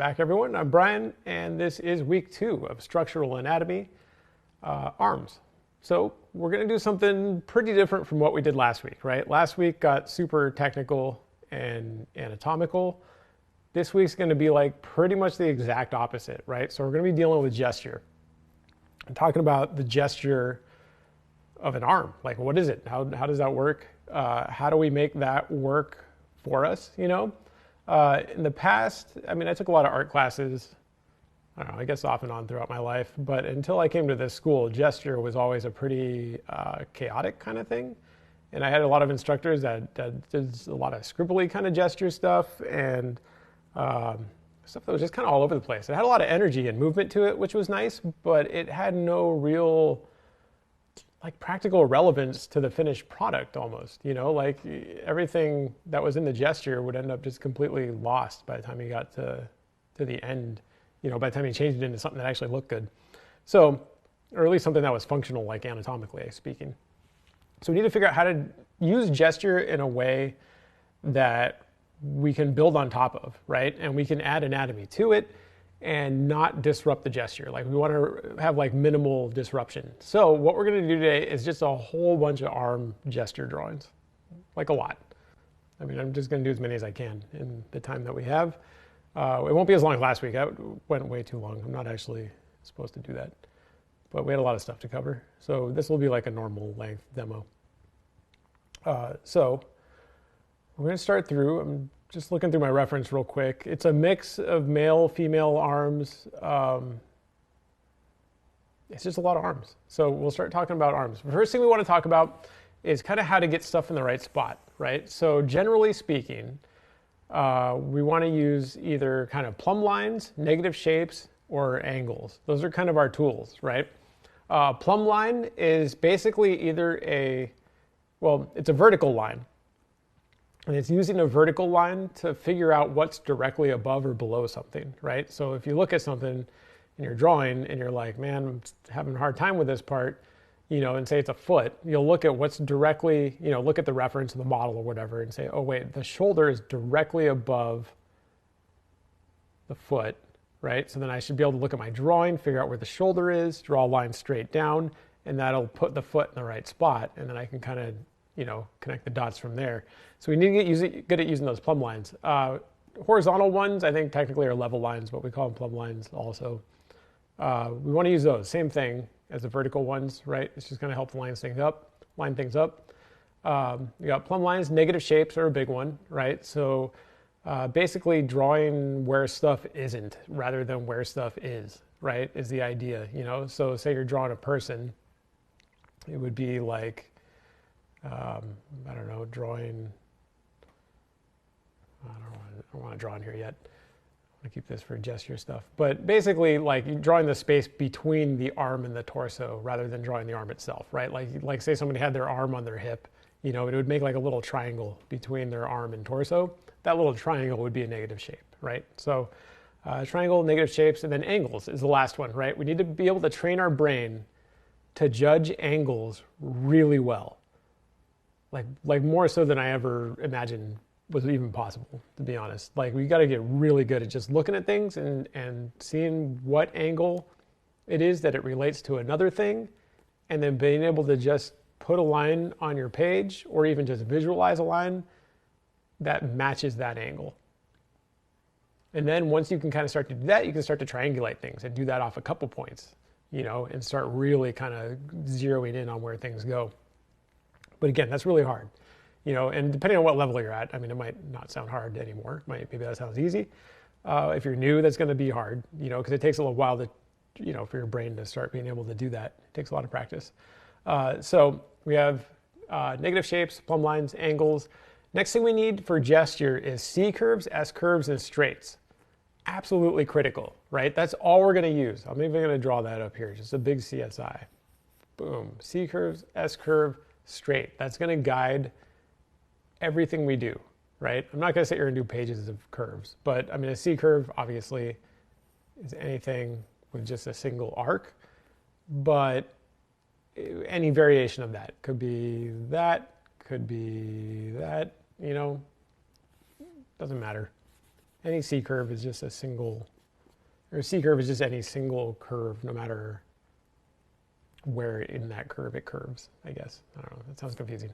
back, everyone. I'm Brian, and this is week 2 of Structural Anatomy, arms. So we're going to do something pretty different from what we did last week, right? Last week got super technical and anatomical. This week's going to be like pretty much the exact opposite, right? So we're going to be dealing with gesture. I'm talking about the gesture of an arm. Like, what is it? How does that work? How do we make that work for us, you know? In the past, I mean, I took a lot of art classes, I don't know, I guess off and on throughout my life, but until I came to this school, gesture was always a pretty chaotic kind of thing. And I had a lot of instructors that did a lot of scribbly kind of gesture stuff and stuff that was just kind of all over the place. It had a lot of energy and movement to it, which was nice, but it had no real like practical relevance to the finished product almost, you know, like everything that was in the gesture would end up just completely lost by the time you got to the end, you know, by the time you changed it into something that actually looked good. So, or at least something that was functional, like anatomically speaking. So we need to figure out how to use gesture in a way that we can build on top of, right? And we can add anatomy to it and not disrupt the gesture. Like we want to have like minimal disruption. So what we're going to do today is just a whole bunch of arm gesture drawings, like a lot. I mean, I'm just going to do as many as I can in the time that we have. It won't be as long as last week. That went way too long. I'm not actually supposed to do that, but we had a lot of stuff to cover. So this will be like a normal length demo. So we're going to start through. I'm just looking through my reference real quick. It's a mix of male, female arms. It's just a lot of arms. So we'll start talking about arms. The first thing we want to talk about is kind of how to get stuff in the right spot, right? So generally speaking, we want to use either kind of plumb lines, negative shapes, or angles. Those are kind of our tools, right? Plumb line is basically either it's a vertical line. And it's using a vertical line to figure out what's directly above or below something, right? So if you look at something in your drawing and you're like, man, I'm having a hard time with this part, you know, and say it's a foot, you'll look at what's directly, you know, look at the reference of the model or whatever and say, oh wait, the shoulder is directly above the foot, right? So then I should be able to look at my drawing, figure out where the shoulder is, draw a line straight down, and that'll put the foot in the right spot. And then I can kind of, you know, connect the dots from there. So we need to get good at using those plumb lines. Horizontal ones, I think technically are level lines, but we call them plumb lines also. We want to use those, same thing as the vertical ones, right? It's just going to help the line things up. You got plumb lines, negative shapes are a big one, right? So basically drawing where stuff isn't rather than where stuff is, right? Is the idea, you know? So say you're drawing a person, it would be like, I don't know, drawing, I don't want to draw in here yet. I want to keep this for gesture stuff. But basically, like you're drawing the space between the arm and the torso rather than drawing the arm itself, right? Like say somebody had their arm on their hip, you know, it would make like a little triangle between their arm and torso. That little triangle would be a negative shape, right? So triangle, negative shapes, and then angles is the last one, right? We need to be able to train our brain to judge angles really well. Like more so than I ever imagined was even possible, to be honest. Like we got to get really good at just looking at things and seeing what angle it is that it relates to another thing, and then being able to just put a line on your page or even just visualize a line that matches that angle. And then once you can kind of start to do that, you can start to triangulate things and do that off a couple points, you know, and start really kind of zeroing in on where things go. But again, that's really hard, you know, and depending on what level you're at, I mean, it might not sound hard anymore. Maybe that sounds easy. If you're new, that's going to be hard, you know, because it takes a little while to, you know, for your brain to start being able to do that. It takes a lot of practice. So we have negative shapes, plumb lines, angles. Next thing we need for gesture is C curves, S curves, and straights. Absolutely critical, right? That's all we're going to use. I'm even going to draw that up here, just a big CSI. Boom. C curves, S curve, straight. That's going to guide everything we do, right? I'm not going to sit here and do pages of curves, but I mean, a C curve obviously is anything with just a single arc, but any variation of that could be that, you know, doesn't matter. Any C curve is just a single Or a C curve is just any single curve, no matter where in that curve it curves, I guess. I don't know, that sounds confusing.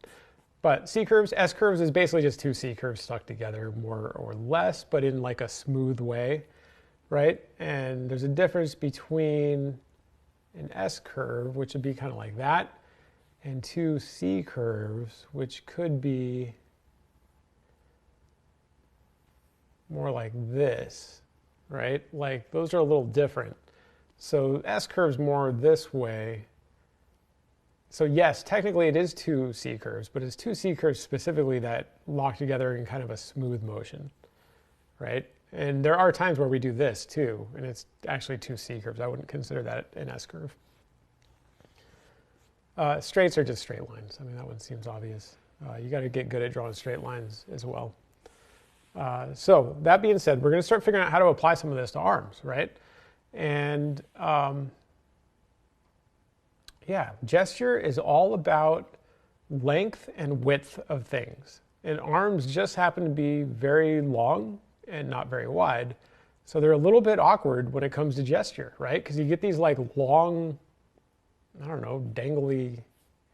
But C curves, S curves is basically just two C curves stuck together more or less, but in like a smooth way, right? And there's a difference between an S curve, which would be kind of like that, and two C curves, which could be more like this, right? Like those are a little different. So S curve's more this way. So yes, technically it is two C curves, but it's two C curves specifically that lock together in kind of a smooth motion, right? And there are times where we do this too, and it's actually two C curves. I wouldn't consider that an S curve. Straights are just straight lines. I mean, that one seems obvious. You got to get good at drawing straight lines as well. So that being said, we're going to start figuring out how to apply some of this to arms, right? And yeah, gesture is all about length and width of things. And arms just happen to be very long and not very wide. So they're a little bit awkward when it comes to gesture, right? Because you get these like long, I don't know, dangly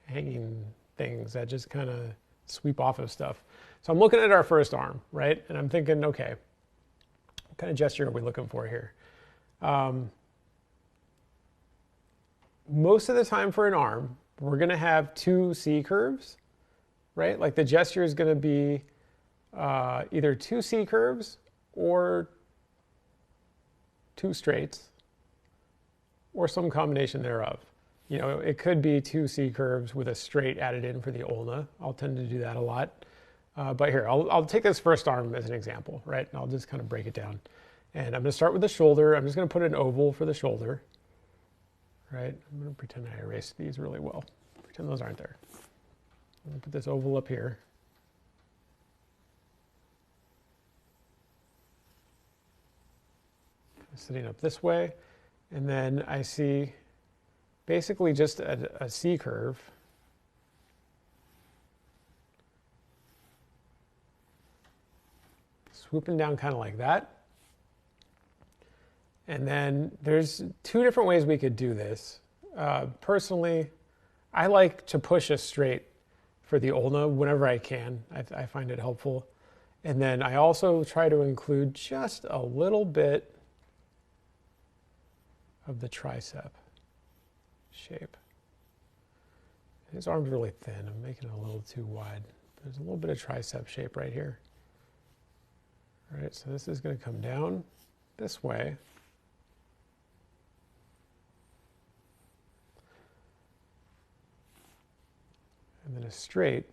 hanging things that just kind of sweep off of stuff. So I'm looking at our first arm, right? And I'm thinking, okay, what kind of gesture are we looking for here? Most of the time for an arm, we're going to have two C curves, right? Like the gesture is going to be either two C curves or two straights or some combination thereof. You know, it could be two C curves with a straight added in for the ulna. I'll tend to do that a lot. But here, I'll take this first arm as an example, right? And I'll just kind of break it down. And I'm going to start with the shoulder. I'm just going to put an oval for the shoulder. Right? I'm going to pretend I erased these really well. Pretend those aren't there. I'm going to put this oval up here. Sitting up this way. And then I see basically just a C curve. Swooping down kind of like that. And then there's two different ways we could do this. Personally, I like to push a straight for the ulna whenever I can. I find it helpful. And then I also try to include just a little bit of the tricep shape. His arm's really thin. I'm making it a little too wide. There's a little bit of tricep shape right here. All right, so this is going to come down this way. And then a straight.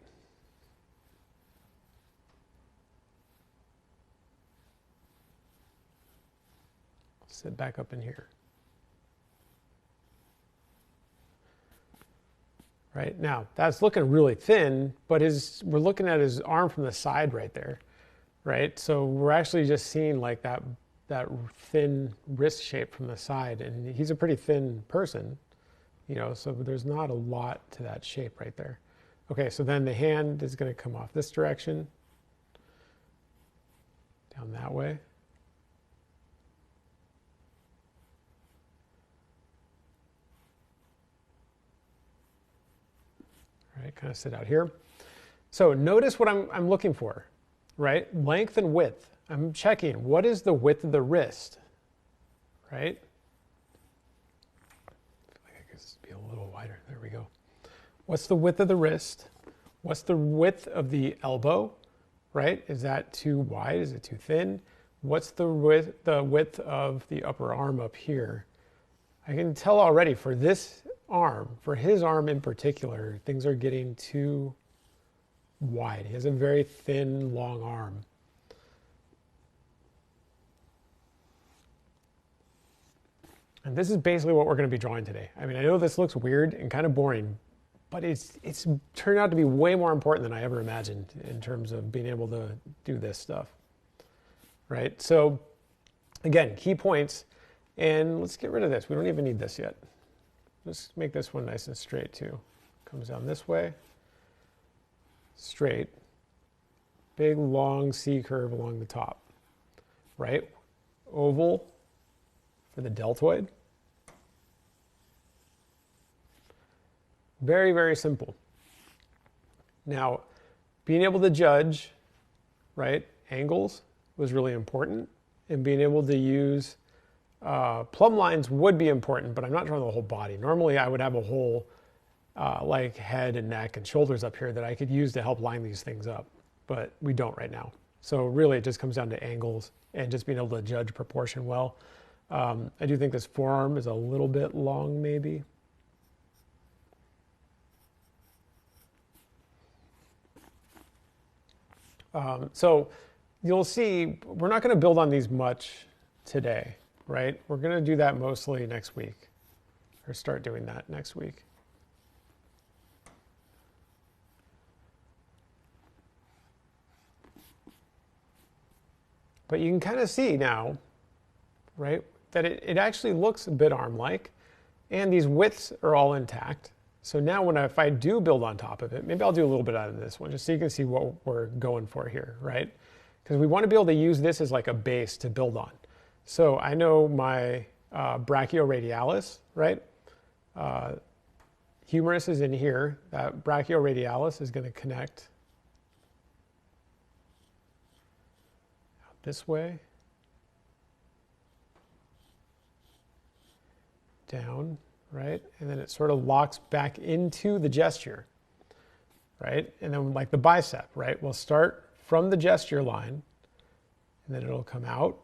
Sit back up in here. Right, now that's looking really thin, but we're looking at his arm from the side right there, right? So we're actually just seeing like that thin wrist shape from the side, and he's a pretty thin person, you know, so there's not a lot to that shape right there. Okay, so then the hand is going to come off this direction, down that way. All right, kind of sit out here. So notice what I'm looking for, right? Length and width. I'm checking, what is the width of the wrist, right? I feel like I could just be a little wider. There we go. What's the width of the wrist? What's the width of the elbow, right? Is that too wide? Is it too thin? What's the width of the upper arm up here? I can tell already for this arm, for his arm in particular, things are getting too wide. He has a very thin, long arm. And this is basically what we're going to be drawing today. I mean, I know this looks weird and kind of boring, but it's turned out to be way more important than I ever imagined in terms of being able to do this stuff, right? So again, key points, and let's get rid of this. We don't even need this yet. Let's make this one nice and straight too. Comes down this way, straight, big long C curve along the top, right? Oval for the deltoid. Very, very simple. Now, being able to judge, right, angles was really important, and being able to use plumb lines would be important, but I'm not drawing the whole body. Normally, I would have a whole like head and neck and shoulders up here that I could use to help line these things up, but we don't right now. So really, it just comes down to angles and just being able to judge proportion well. I do think this forearm is a little bit long, maybe. So you'll see, we're not going to build on these much today, right? We're going to do that mostly next week, or start doing that next week. But you can kind of see now, right, that it actually looks a bit arm-like, and these widths are all intact. So now if I do build on top of it, maybe I'll do a little bit out of this one, just so you can see what we're going for here, right? Because we want to be able to use this as like a base to build on. So I know my brachioradialis, right? Humerus is in here. That brachioradialis is going to connect out this way, down, right? And then it sort of locks back into the gesture, right? And then like the bicep, right? We'll start from the gesture line, and then it'll come out,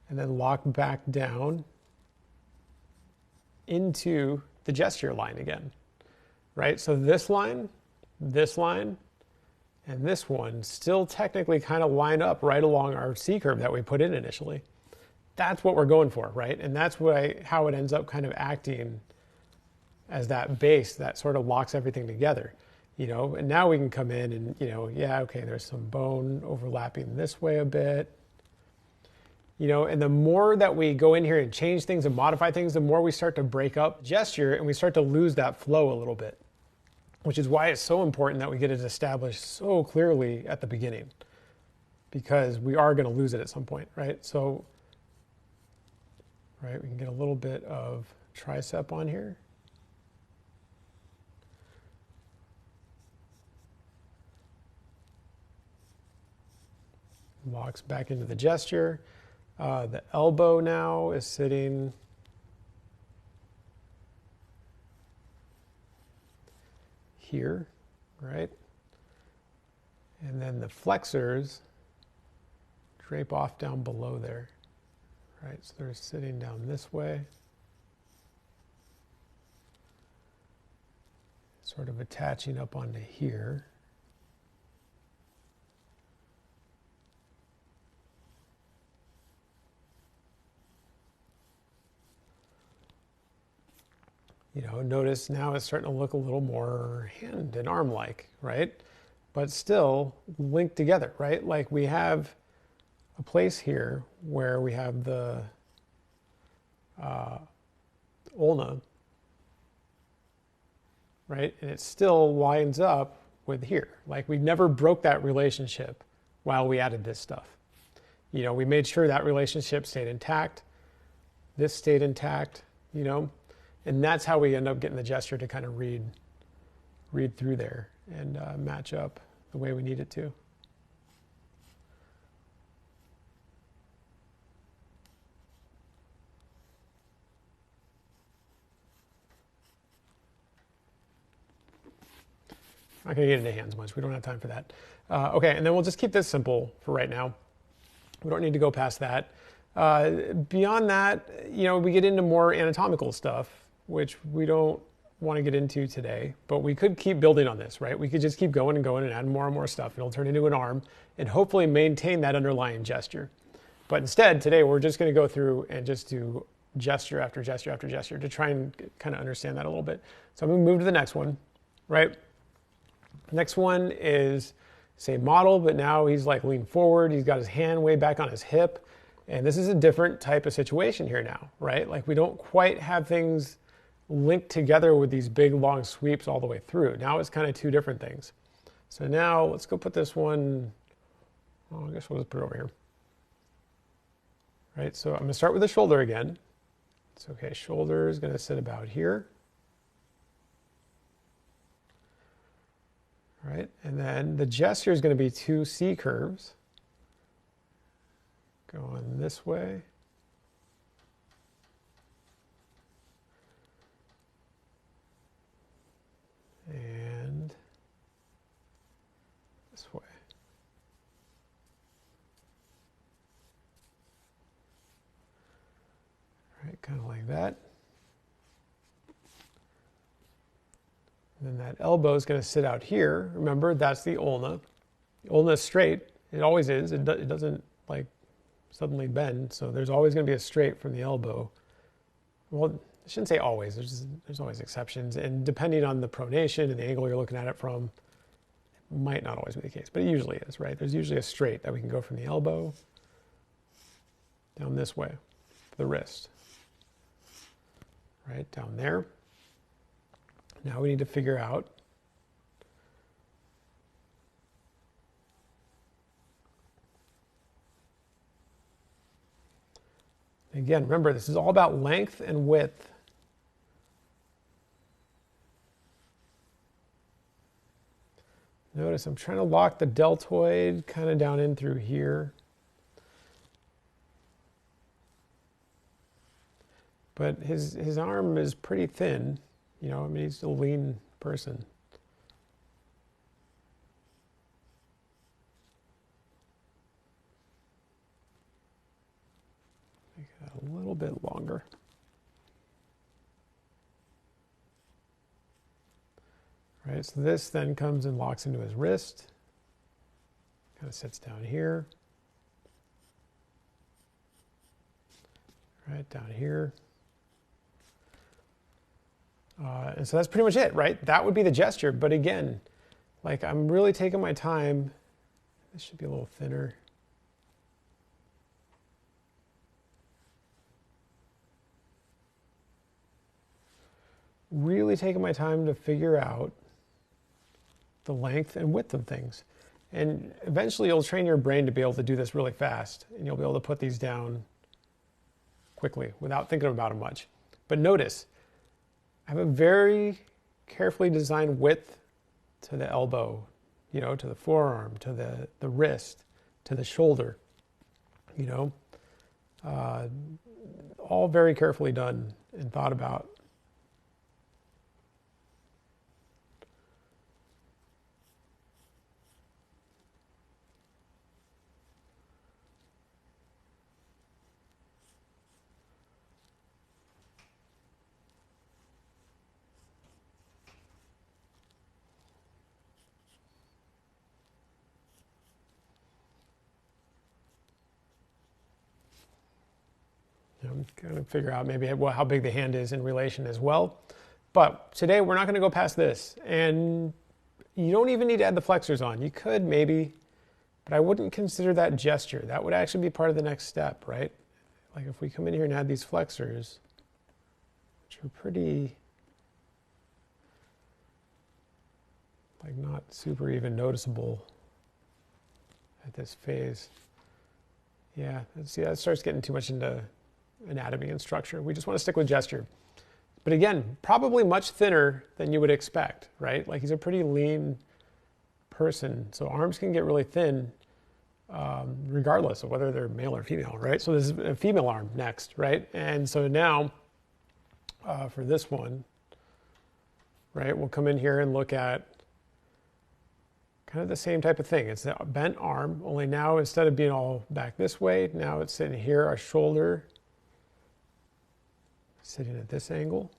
and then lock back down into the gesture line again, right? So this line, and this one still technically kind of line up right along our C curve that we put in initially. That's what we're going for, right? And that's how it ends up kind of acting as that base that sort of locks everything together, you know? And now we can come in and, you know, yeah, okay, there's some bone overlapping this way a bit, you know, and the more that we go in here and change things and modify things, the more we start to break up gesture and we start to lose that flow a little bit, which is why it's so important that we get it established so clearly at the beginning, because we are going to lose it at some point, right? So, right, we can get a little bit of tricep on here. Locks back into the gesture. The elbow now is sitting here, right? And then the flexors drape off down below there. Right, so they're sitting down this way, sort of attaching up onto here. You know, notice now it's starting to look a little more hand and arm-like, right? But still linked together, right? Like we have a place here where we have the ulna, right? And it still lines up with here. Like we never broke that relationship while we added this stuff. You know, we made sure that relationship stayed intact. This stayed intact, you know, and that's how we end up getting the gesture to kind of read through there and match up the way we need it to. I'm not going to get into hands much. We don't have time for that. Okay, and then we'll just keep this simple for right now. We don't need to go past that. Beyond that, you know, we get into more anatomical stuff, which we don't want to get into today, but we could keep building on this, right? We could just keep going and going and add more and more stuff. It'll turn into an arm and hopefully maintain that underlying gesture. But instead, today, we're just going to go through and just do gesture after gesture after gesture to try and kind of understand that a little bit. So I'm going to move to the next one, right? Next one is same model, but now he's like leaned forward. He's got his hand way back on his hip. And this is a different type of situation here now, right? Like we don't quite have things linked together with these big long sweeps all the way through. Now it's kind of two different things. So now let's go put this one, oh, I guess we'll just put it over here. right? So I'm going to start with the shoulder again. It's okay, shoulder is going to sit about here. Right, and then the gesture is going to be two C curves going this way and this way. Right, kind of like that. And then that elbow is going to sit out here. Remember, that's the ulna. The ulna is straight. It always is. It doesn't like suddenly bend. So there's always going to be a straight from the elbow. Well, I shouldn't say always. There's always exceptions. And depending on the pronation and the angle you're looking at it from, it might not always be the case. But it usually is, right? There's usually a straight that we can go from the elbow down this way to the wrist. Right, down there. Now we need to figure out again, remember this is all about length and width. Notice I'm trying to lock the deltoid kind of down in through here. But his arm is pretty thin. You know, I mean, he's a lean person. Make it a little bit longer. Right, so this then comes and locks into his wrist. Kind of sits down here. Right, down here. And so that's pretty much it, right? That would be the gesture. But again, like I'm really taking my time. This should be a little thinner. Really taking my time to figure out the length and width of things. And eventually you'll train your brain to be able to do this really fast. And you'll be able to put these down quickly without thinking about them much. But notice, I have a very carefully designed width to the elbow, you know, to the forearm, to the wrist, to the shoulder, you know, all very carefully done and thought about. I'm going to figure out maybe how big the hand is in relation as well. But today we're not going to go past this. And you don't even need to add the flexors on. You could maybe, but I wouldn't consider that gesture. That would actually be part of the next step, right? Like if we come in here and add these flexors, which are pretty, like not super even noticeable at this phase. Yeah, see, that starts getting too much into anatomy and structure. We just want to stick with gesture. But again, probably much thinner than you would expect, right? Like he's a pretty lean person. So arms can get really thin regardless of whether they're male or female, right? So this is a female arm next, right? And so now for this one, right, we'll come in here and look at kind of the same type of thing. It's a bent arm, only now instead of being all back this way, now it's sitting here, our shoulder sitting at this angle.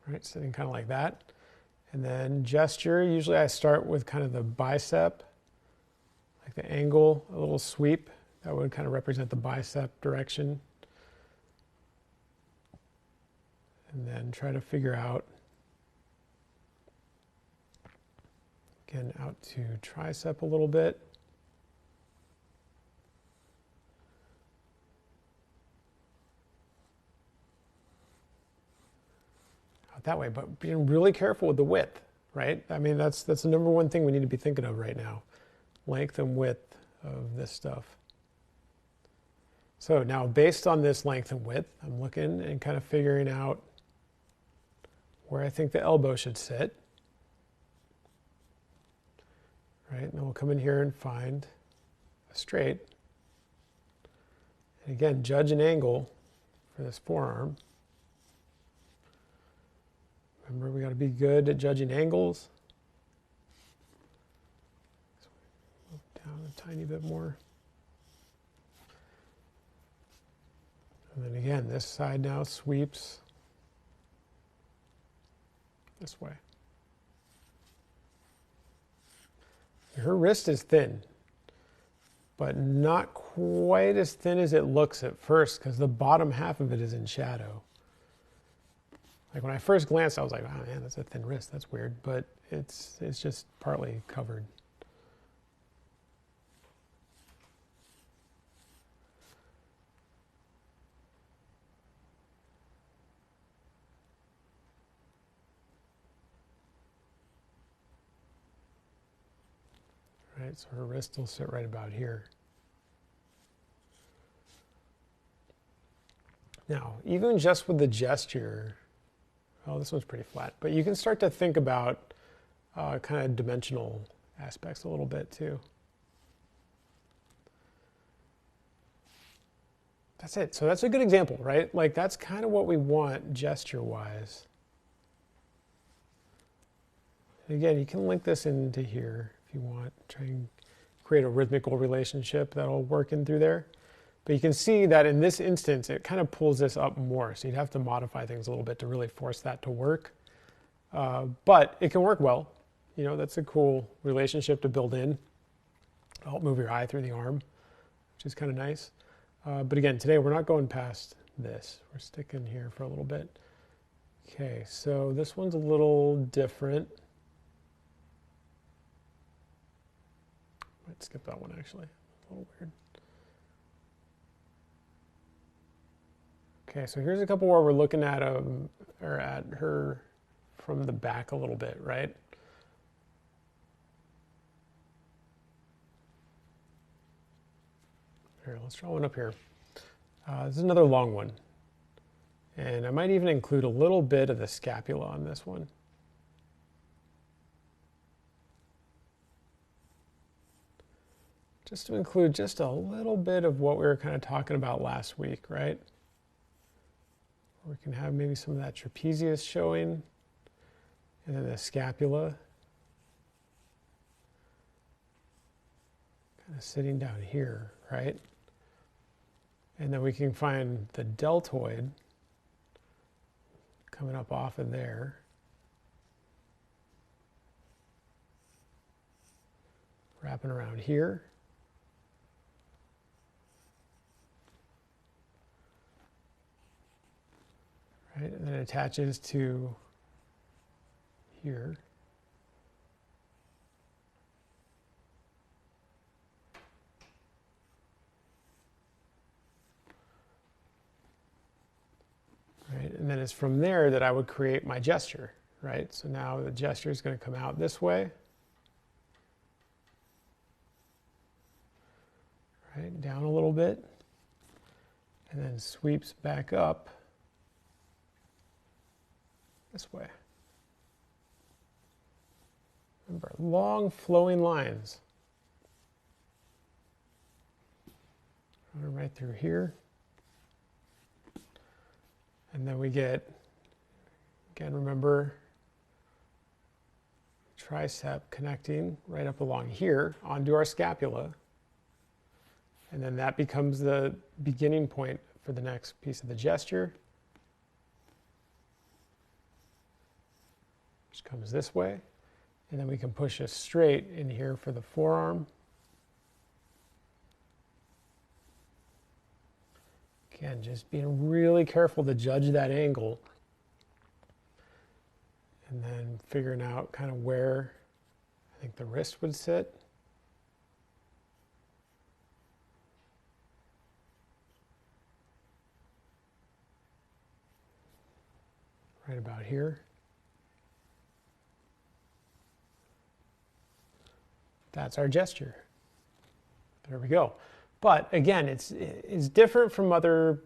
Right, sitting kind of like that. And then gesture, usually I start with kind of the bicep, like the angle, a little sweep. That would kind of represent the bicep direction. And then try to figure out, again, out to tricep a little bit. Out that way, but being really careful with the width, right? I mean, that's the number one thing we need to be thinking of right now. Length and width of this stuff. So now based on this length and width, I'm looking and kind of figuring out where I think the elbow should sit. Right, and then we'll come in here and find a straight. And again, judge an angle for this forearm. Remember, we got to be good at judging angles. So move down a tiny bit more. And then again, this side now sweeps this way. Her wrist is thin, but not quite as thin as it looks at first because the bottom half of it is in shadow. Like when I first glanced, I was like, oh man, that's a thin wrist. That's weird, but it's just partly covered. Right, so her wrist will sit right about here. Now, even just with the gesture, oh, this one's pretty flat, but you can start to think about kind of dimensional aspects a little bit too. That's it. So that's a good example, right? Like that's kind of what we want gesture-wise. Again, you can link this into here if you want. Try and create a rhythmical relationship that'll work in through there. But you can see that in this instance, it kind of pulls this up more. So you'd have to modify things a little bit to really force that to work. But it can work well. You know, that's a cool relationship to build in. It'll help move your eye through the arm, which is kind of nice. But again, today we're not going past this. We're sticking here for a little bit. Okay, so this one's a little different. Might skip that one actually. A little weird. Okay, so here's a couple where we're looking at or at her from the back a little bit, right? Here, let's draw one up here. This is another long one. And I might even include a little bit of the scapula on this one. Just to include just a little bit of what we were kind of talking about last week, right? We can have maybe some of that trapezius showing, and then the scapula kind of sitting down here, right? And then we can find the deltoid coming up off of there. Wrapping around here. Right, and then it attaches to here. Right, and then it's from there that I would create my gesture, right? So now the gesture is going to come out this way. Right, down a little bit, and then sweeps back up this way. Remember, long flowing lines. Run right through here. And then we get, again, remember, tricep connecting right up along here onto our scapula. And then that becomes the beginning point for the next piece of the gesture, which comes this way. And then we can push a straight in here for the forearm. Again, just being really careful to judge that angle. And then figuring out kind of where I think the wrist would sit. Right about here. That's our gesture. There we go. But again, it's different from other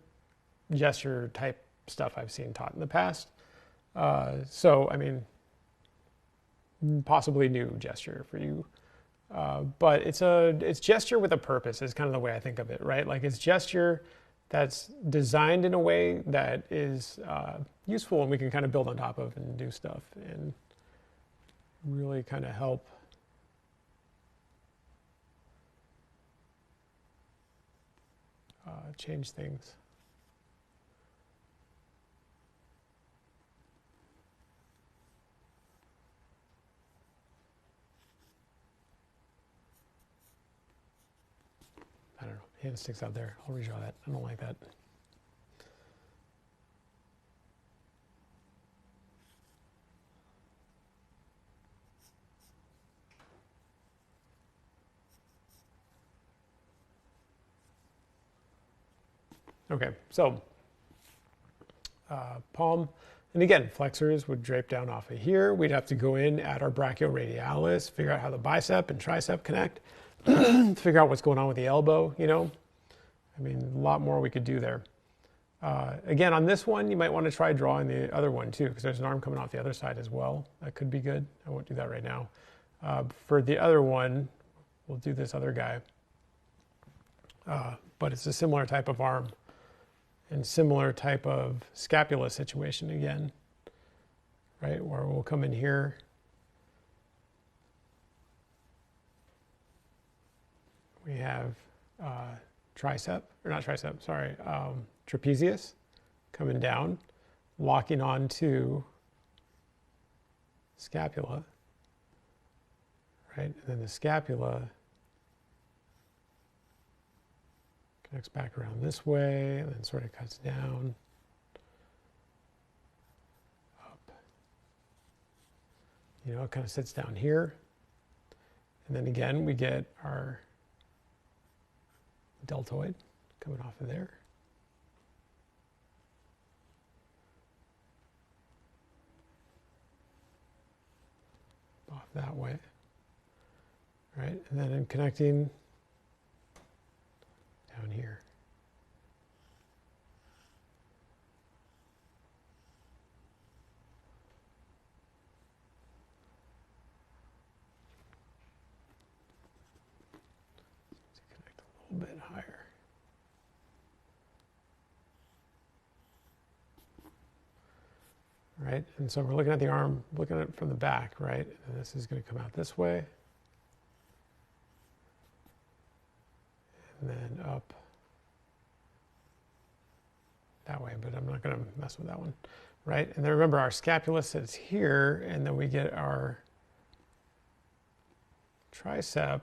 gesture type stuff I've seen taught in the past. So, I mean, possibly new gesture for you. But it's gesture with a purpose is kind of the way I think of it, right? Like it's gesture that's designed in a way that is useful and we can kind of build on top of and do stuff and really kind of help change things. I don't know, hand sticks out there. I'll redraw that. I don't like that. Okay, so palm, and again, flexors would drape down off of here. We'd have to go in at our brachioradialis, figure out how the bicep and tricep connect, figure out what's going on with the elbow, you know. I mean, a lot more we could do there. Again, on this one, you might want to try drawing the other one too, because there's an arm coming off the other side as well. That could be good. I won't do that right now. For the other one, we'll do this other guy. But it's a similar type of arm and similar type of scapula situation again, right? Where we'll come in here. We have trapezius coming down, locking onto scapula, right? And then the scapula connects back around this way and then sort of cuts down, up. You know, it kind of sits down here. And then again, we get our deltoid coming off of there. Off that way, right? And then in connecting down here. To connect a little bit higher. Right, and so we're looking at the arm, looking at it from the back, right? And this is going to come out this way. And then up that way, but I'm not going to mess with that one, right? And then remember our scapula sits here, and then we get our tricep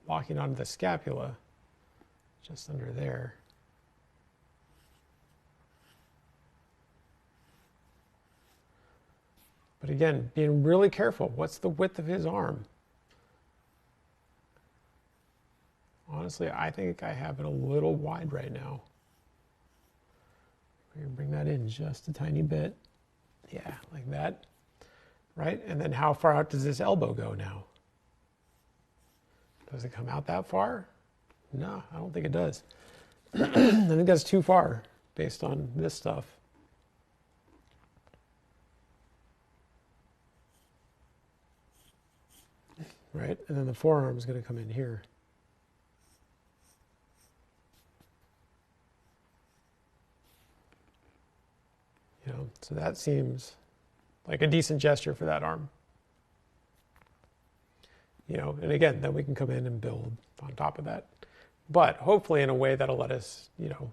locking onto the scapula just under there. But again, being really careful. What's the width of his arm? Honestly, I think I have it a little wide right now. We're going to bring that in just a tiny bit. Yeah, like that. Right? And then how far out does this elbow go now? Does it come out that far? No, I don't think it does. I think that's too far based on this stuff. Right? And then the forearm is going to come in here. You know, so that seems like a decent gesture for that arm. You know, and again, then we can come in and build on top of that. But hopefully in a way that'll let us, you know,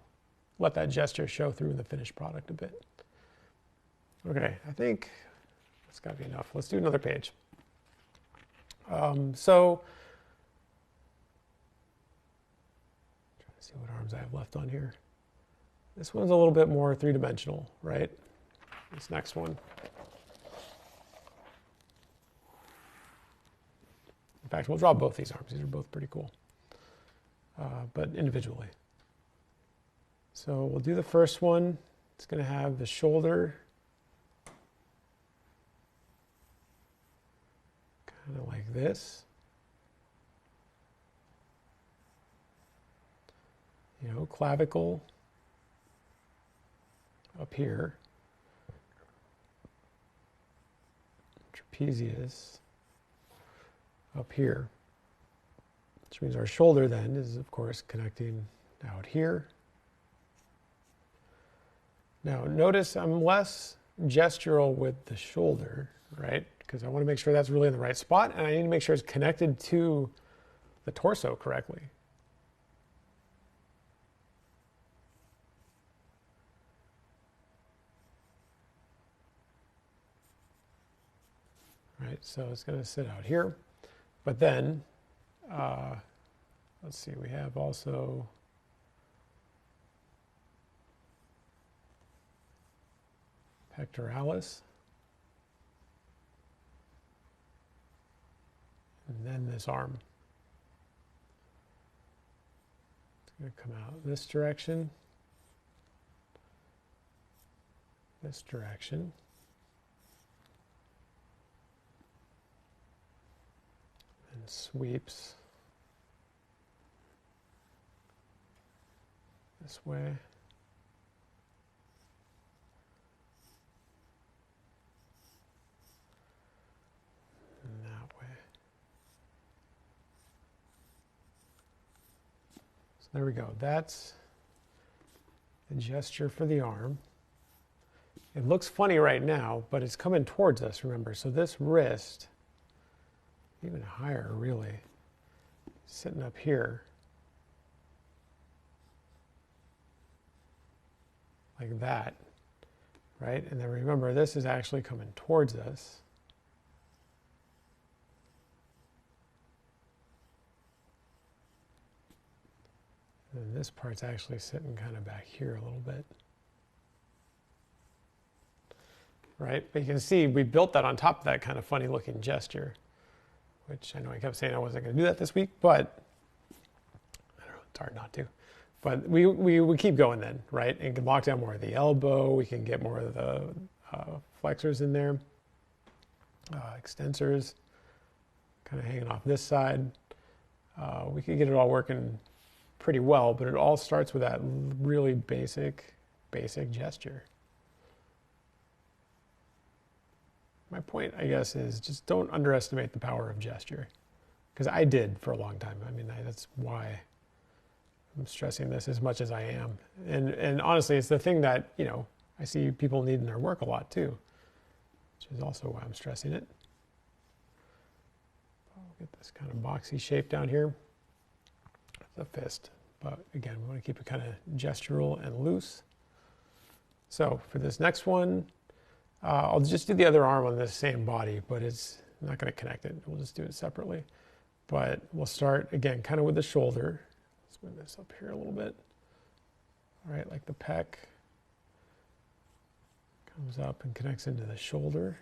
let that gesture show through in the finished product a bit. Okay, I think that's got to be enough. Let's do another page. So, trying to see what arms I have left on here. This one's a little bit more three-dimensional, right? This next one. In fact, we'll draw both these arms. These are both pretty cool, but individually. So we'll do the first one. It's going to have the shoulder kind of like this. clavicle up here, trapezius up here, which means our shoulder then is, of course, connecting out here. Now, notice I'm less gestural with the shoulder, right? Because I want to make sure that's really in the right spot, and I need to make sure it's connected to the torso correctly. Right, so it's going to sit out here. But then, let's see, we have also pectoralis. And then this arm. It's going to come out this direction, this direction. And sweeps this way. And that way. So there we go. That's the gesture for the arm. It looks funny right now, but it's coming towards us, remember. So this wrist, even higher really, sitting up here, like that, right? And then remember, this is actually coming towards us. And this part's actually sitting kind of back here a little bit. Right? But you can see we built that on top of that kind of funny looking gesture, which I know I kept saying I wasn't going to do that this week, but I don't know, it's hard not to. But we keep going then, right? And can lock down more of the elbow. We can get more of the flexors in there, extensors, kind of hanging off this side. We can get it all working pretty well, but it all starts with that really basic gesture. My point, I guess, is just don't underestimate the power of gesture, because I did for a long time. I mean, that's why I'm stressing this as much as I am. And honestly, it's the thing that, I see people need in their work a lot too, which is also why I'm stressing it. I'll get this kind of boxy shape down here. The fist. But again, we want to keep it kind of gestural and loose. So for this next one, I'll just do the other arm on this same body, but it's not going to connect it. We'll just do it separately. But we'll start, again, kind of with the shoulder. Let's move this up here a little bit. All right, like the pec comes up and connects into the shoulder.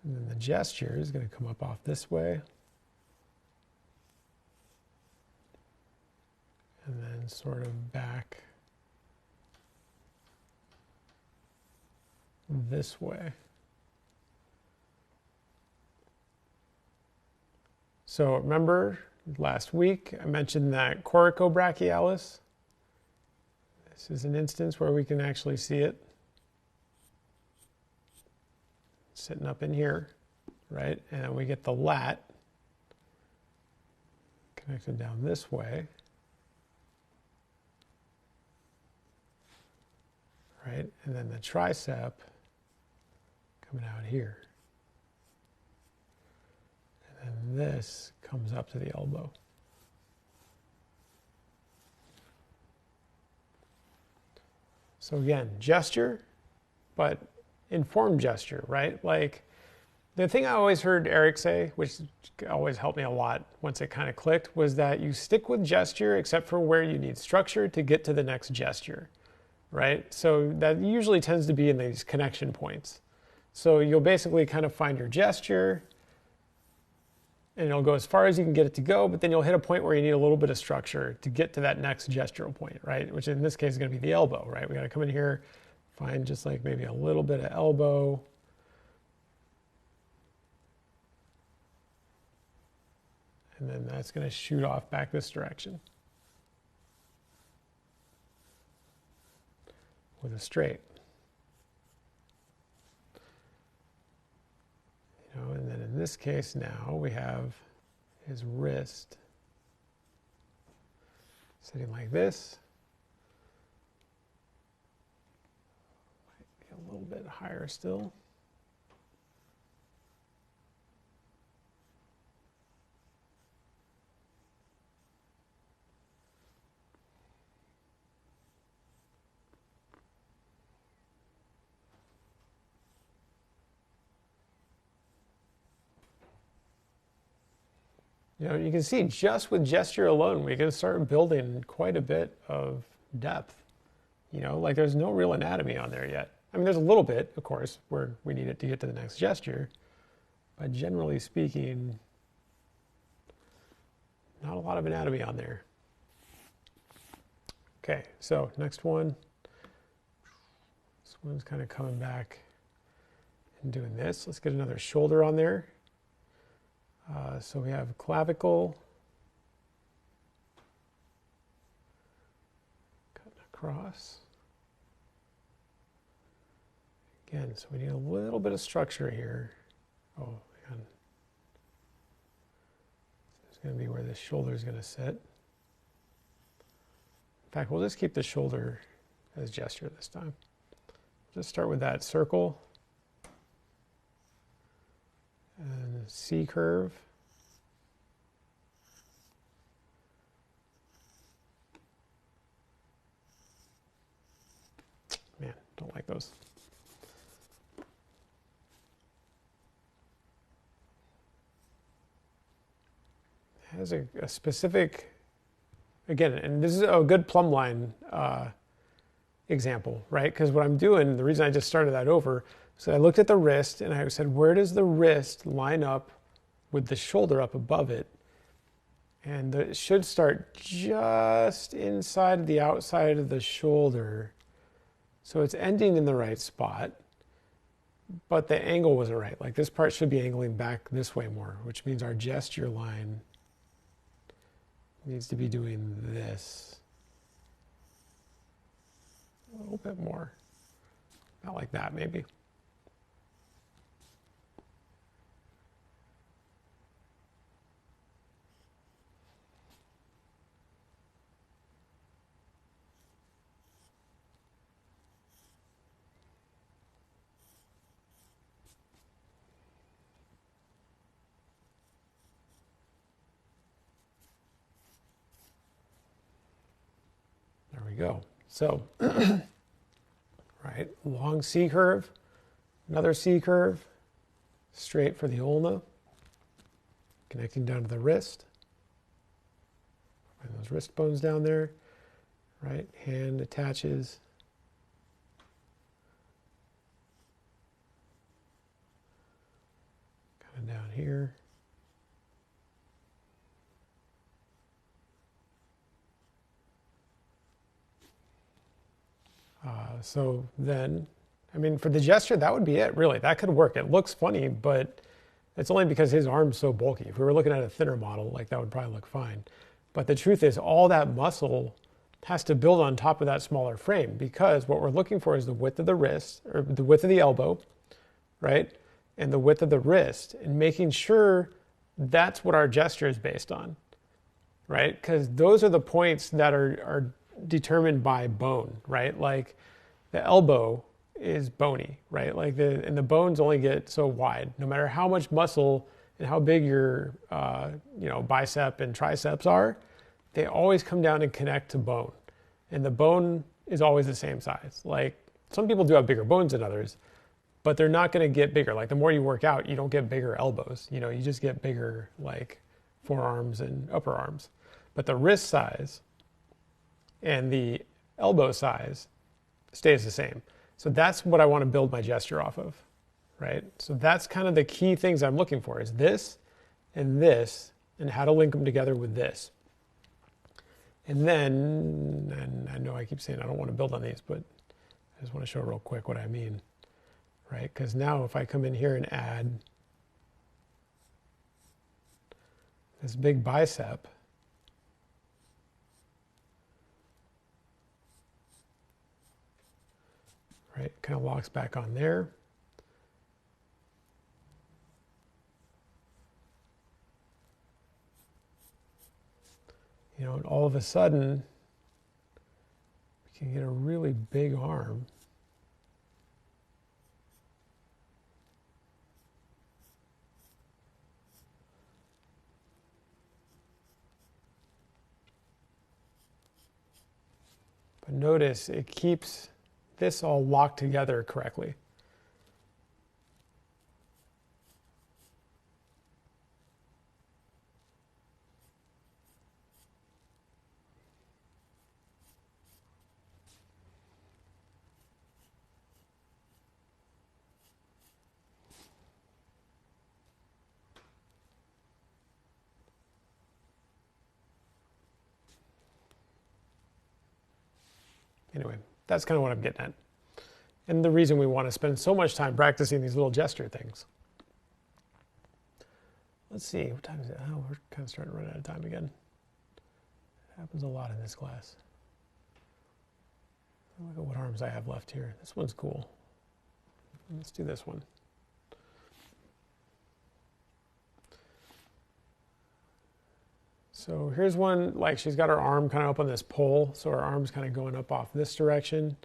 And then the gesture is going to come up off this way. And then sort of back this way. So remember last week I mentioned that coracobrachialis. This is an instance where we can actually see it sitting up in here, right? And then we get the lat connected down this way. Right? And then the tricep coming out here. And then this comes up to the elbow. So again, gesture, but informed gesture, right? Like the thing I always heard Eric say, which always helped me a lot once it kind of clicked, was that you stick with gesture except for where you need structure to get to the next gesture. Right? So that usually tends to be in these connection points. So you'll basically kind of find your gesture and it'll go as far as you can get it to go, but then you'll hit a point where you need a little bit of structure to get to that next gestural point, right? Which in this case is going to be the elbow, right? We got to come in here, find just like maybe a little bit of elbow, And then that's going to shoot off back this direction with a straight. You know, and then in this case now we have his wrist sitting like this. Might be a little bit higher still. You know, you can see just with gesture alone, we can start building quite a bit of depth. You know, like there's no real anatomy on there yet. I mean, there's a little bit, of course, where we need it to get to the next gesture. But generally speaking, not a lot of anatomy on there. Okay, so next one. This one's kind of coming back and doing this. Let's get another shoulder on there. So we have clavicle, cutting across. Again, so we need a little bit of structure here. Oh, man. This is going to be where this shoulder is going to sit. In fact, we'll just keep the shoulder as gesture this time. Just start with that circle. And C curve. Man, don't like those. It has a specific, again, and this is a good plumb line example, right? Because what I'm doing, the reason I just started that over, so I looked at the wrist and I said, where does the wrist line up with the shoulder up above it? And it should start just inside the outside of the shoulder. So it's ending in the right spot, but the angle wasn't right. Like this part should be angling back this way more, which means our gesture line needs to be doing this a little bit more. Not like that, maybe. There we go. So, right, long C curve, another C curve, straight for the ulna, connecting down to the wrist. And those wrist bones down there, right, hand attaches. Kind of down here. So then, I mean, for the gesture, that would be it, really. That could work. It looks funny, but it's only because his arm's so bulky. If we were looking at a thinner model, like that would probably look fine. But the truth is, all that muscle has to build on top of that smaller frame, because what we're looking for is the width of the wrist, or the width of the elbow, right? And the width of the wrist, and making sure that's what our gesture is based on, right? Because those are the points that are determined by bone, right? Like the elbow is bony, right? Like and the bones only get so wide. No matter how much muscle and how big your bicep and triceps are, they always come down and connect to bone. And the bone is always the same size. Like some people do have bigger bones than others, but they're not going to get bigger. Like the more you work out, you don't get bigger elbows. You know, you just get bigger like forearms and upper arms. But the wrist size and the elbow size stays the same. So that's what I want to build my gesture off of, right? So that's kind of the key things I'm looking for, is this, and how to link them together with this. And then, and I know I keep saying I don't want to build on these, but I just want to show real quick what I mean, right? Because now if I come in here and add this big bicep. Right, kind of locks back on there. You know, and all of a sudden, we can get a really big arm. But notice it keeps this all locked together correctly. Anyway, that's kind of what I'm getting at. And the reason we want to spend so much time practicing these little gesture things. Let's see, what time is it? Oh, we're kind of starting to run out of time again. It happens a lot in this class. Look at what arms I have left here. This one's cool. Let's do this one. So here's one, like she's got her arm kind of up on this pole, so her arm's kind of going up off this direction.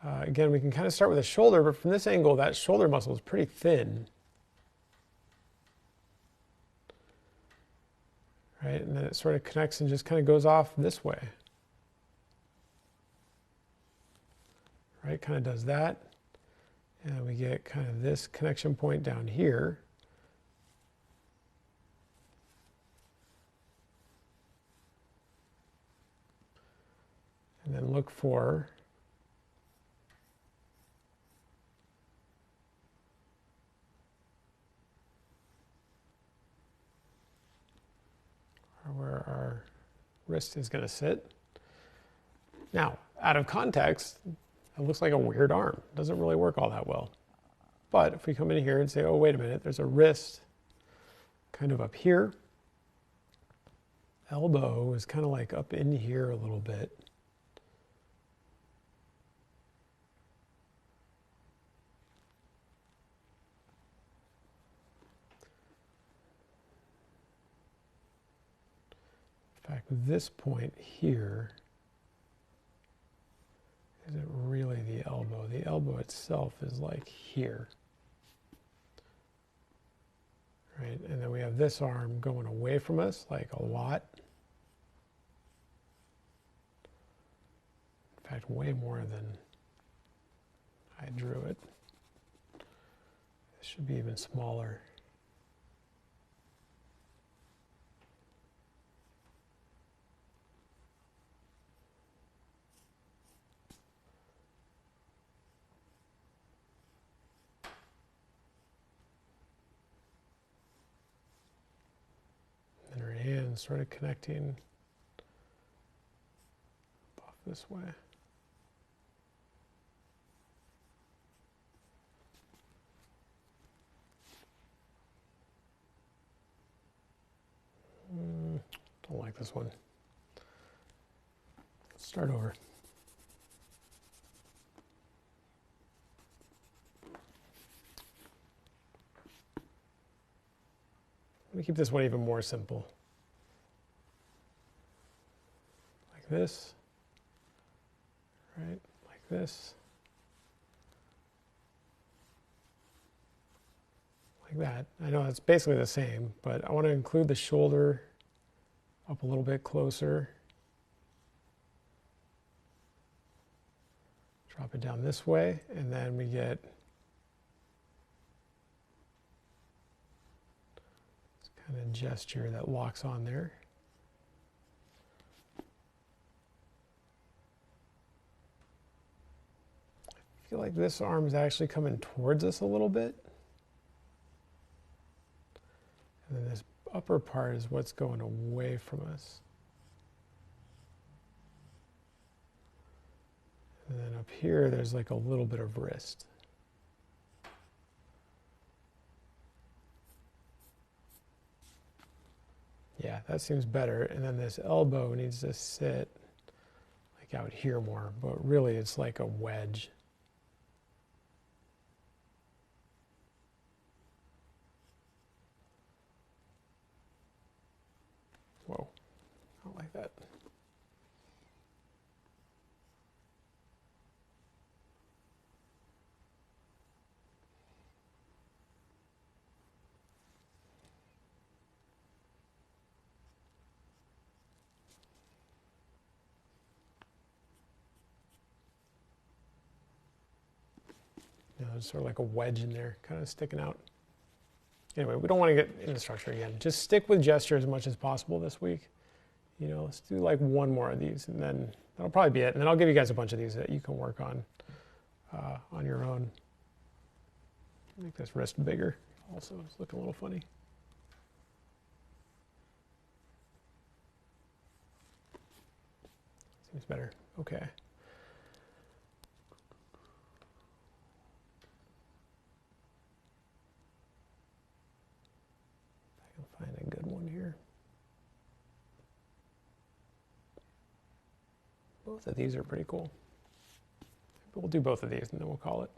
Again, we can kind of start with the shoulder, but from this angle, that shoulder muscle is pretty thin. Right, and then it sort of connects and just kind of goes off this way. Right, kind of does that. And we get kind of this connection point down here. And then look for where our wrist is going to sit. Now, out of context, it looks like a weird arm. It doesn't really work all that well. But if we come in here and say, oh, wait a minute, there's a wrist kind of up here. Elbow is kind of like up in here a little bit. In fact, this point here isn't really the elbow. The elbow itself is like here. Right? And then we have this arm going away from us like a lot. In fact, way more than I drew it. This should be even smaller. And sort of connecting off this way. Don't like this one. Let's start over. Let me keep this one even more simple. This, right, like this, like that. I know it's basically the same, but I want to include the shoulder up a little bit closer. Drop it down this way, and then we get this kind of gesture that locks on there. I feel like this arm is actually coming towards us a little bit. And then this upper part is what's going away from us. And then up here, there's like a little bit of wrist. Yeah, that seems better. And then this elbow needs to sit like out here more, but really it's like a wedge. Whoa, I don't like that. You know, there's sort of like a wedge in there, kind of sticking out. Anyway, we don't want to get into structure again. Just stick with gesture as much as possible this week. You know, let's do like one more of these, and then that'll probably be it. And then I'll give you guys a bunch of these that you can work on your own. Make this wrist bigger. Also, it's looking a little funny. Seems better. Okay. I can find a good one here. Both of these are pretty cool. We'll do both of these and then we'll call it.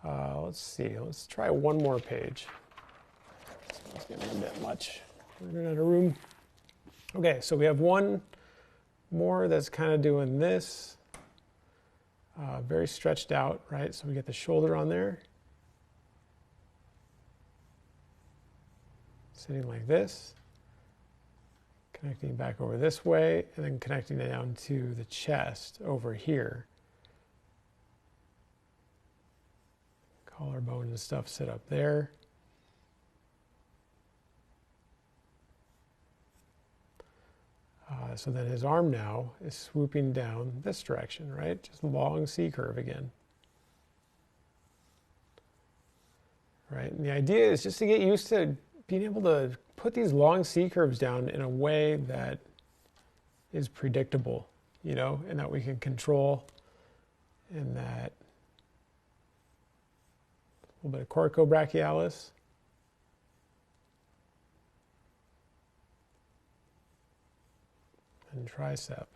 Let's see. Let's try one more page. It's getting a bit much. We're running out of room. Okay, so we have one more that's kind of doing this. Very stretched out, right? So we get the shoulder on there. Sitting like this. Connecting back over this way, and then connecting it down to the chest over here. Collarbone and stuff sit up there. So then his arm now is swooping down this direction, right? Just long C curve again. Right, and the idea is just to get used to being able to put these long C curves down in a way that is predictable, you know, and that we can control, and that a little bit of coracobrachialis. And tricep.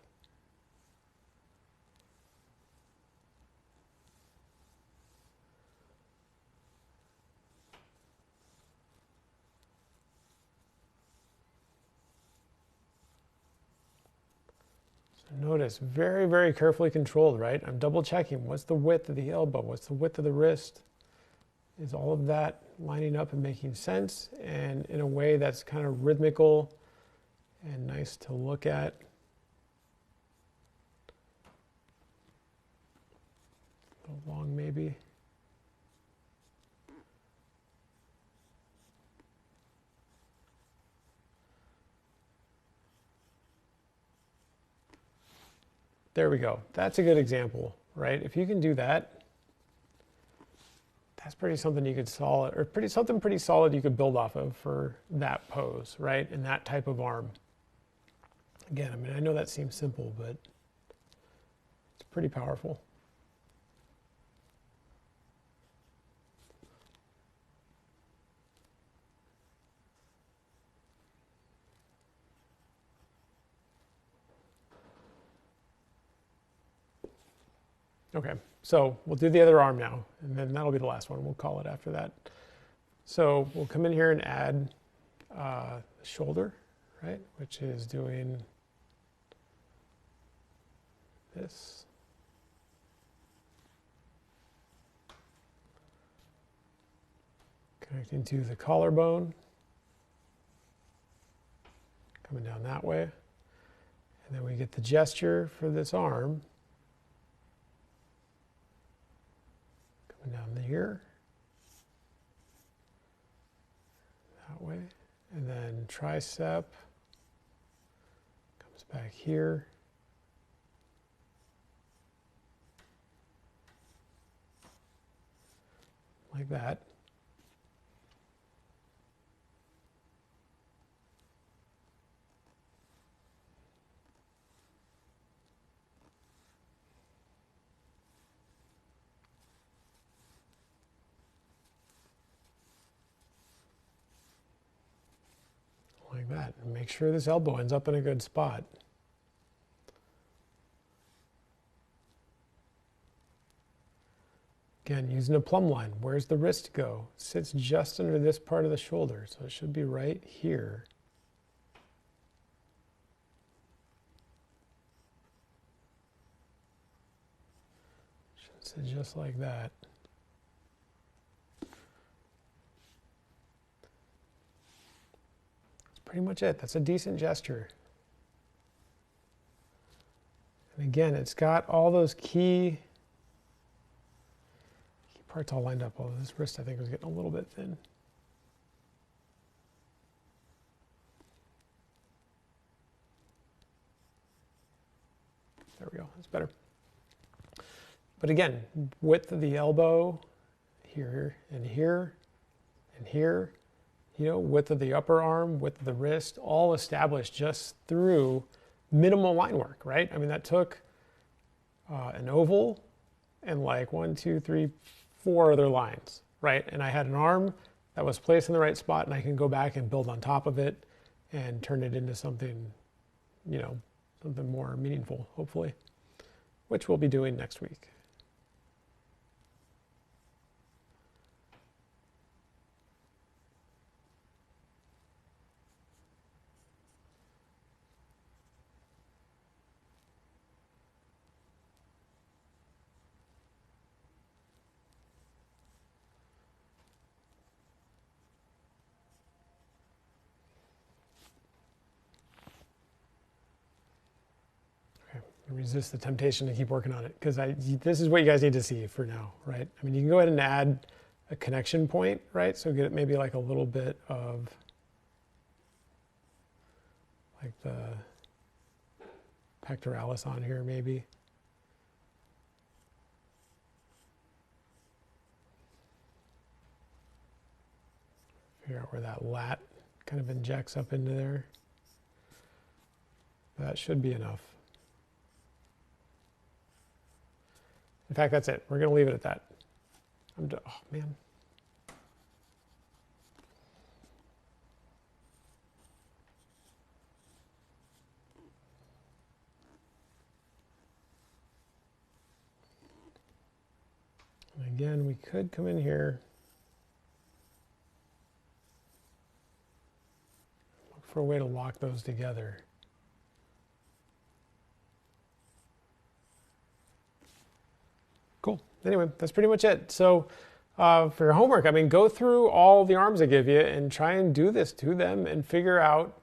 So notice, very, very carefully controlled, right? I'm double checking. What's the width of the elbow? What's the width of the wrist? Is all of that lining up and making sense, and in a way that's kind of rhythmical and nice to look at? A little long maybe. There we go. That's a good example, right? If you can do that, that's pretty something you could solid, or something pretty solid you could build off of for that pose, right? And that type of arm. Again, I mean, I know that seems simple, but it's pretty powerful. Okay, so we'll do the other arm now, and then that'll be the last one. We'll call it after that. So we'll come in here and add the shoulder, right, which is doing this. Connecting to the collarbone, coming down that way. And then we get the gesture for this arm. Down here, that way, and then tricep comes back here, like that. like that. And make sure this elbow ends up in a good spot. Again, using a plumb line. Where's the wrist go? Sits just under this part of the shoulder, so it should be right here. Should sit just like that. That's pretty much it. That's a decent gesture. And again, it's got all those key parts all lined up. Although this wrist, I think, was getting a little bit thin. There we go. That's better. But again, width of the elbow here and here and here, you know, width of the upper arm, width of the wrist, all established just through minimal line work, right? I mean, that took an oval and like 1, 2, 3, 4 other lines, right? And I had an arm that was placed in the right spot, and I can go back and build on top of it and turn it into something, you know, something more meaningful, hopefully, which we'll be doing next week. Resist the temptation to keep working on it, because this is what you guys need to see for now, right? I mean, you can go ahead and add a connection point, right? So get maybe like a little bit of like the pectoralis on here, maybe. Figure out where that lat kind of injects up into there. That should be enough. In fact, that's it. We're going to leave it at that. Oh, man. And again, we could come in here, look for a way to lock those together. Cool. Anyway, that's pretty much it. So for your homework, I mean, go through all the arms I give you and try and do this to them and figure out,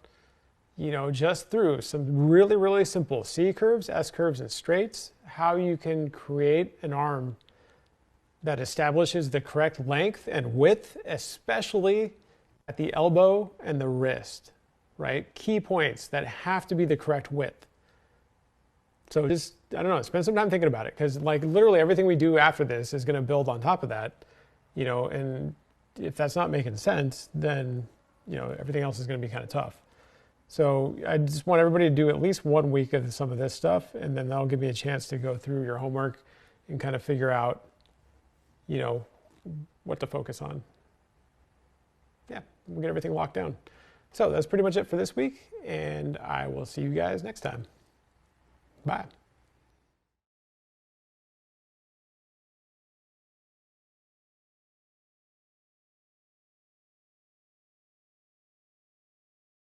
you know, just through some really, really simple C curves, S curves, and straights, how you can create an arm that establishes the correct length and width, especially at the elbow and the wrist, right? Key points that have to be the correct width. So just, I don't know, spend some time thinking about it, because like literally everything we do after this is going to build on top of that, you know, and if that's not making sense, then, you know, everything else is going to be kind of tough. So I just want everybody to do at least 1 week of some of this stuff, and then that'll give me a chance to go through your homework and kind of figure out, you know, what to focus on. Yeah, we'll get everything locked down. So that's pretty much it for this week, and I will see you guys next time. Bye.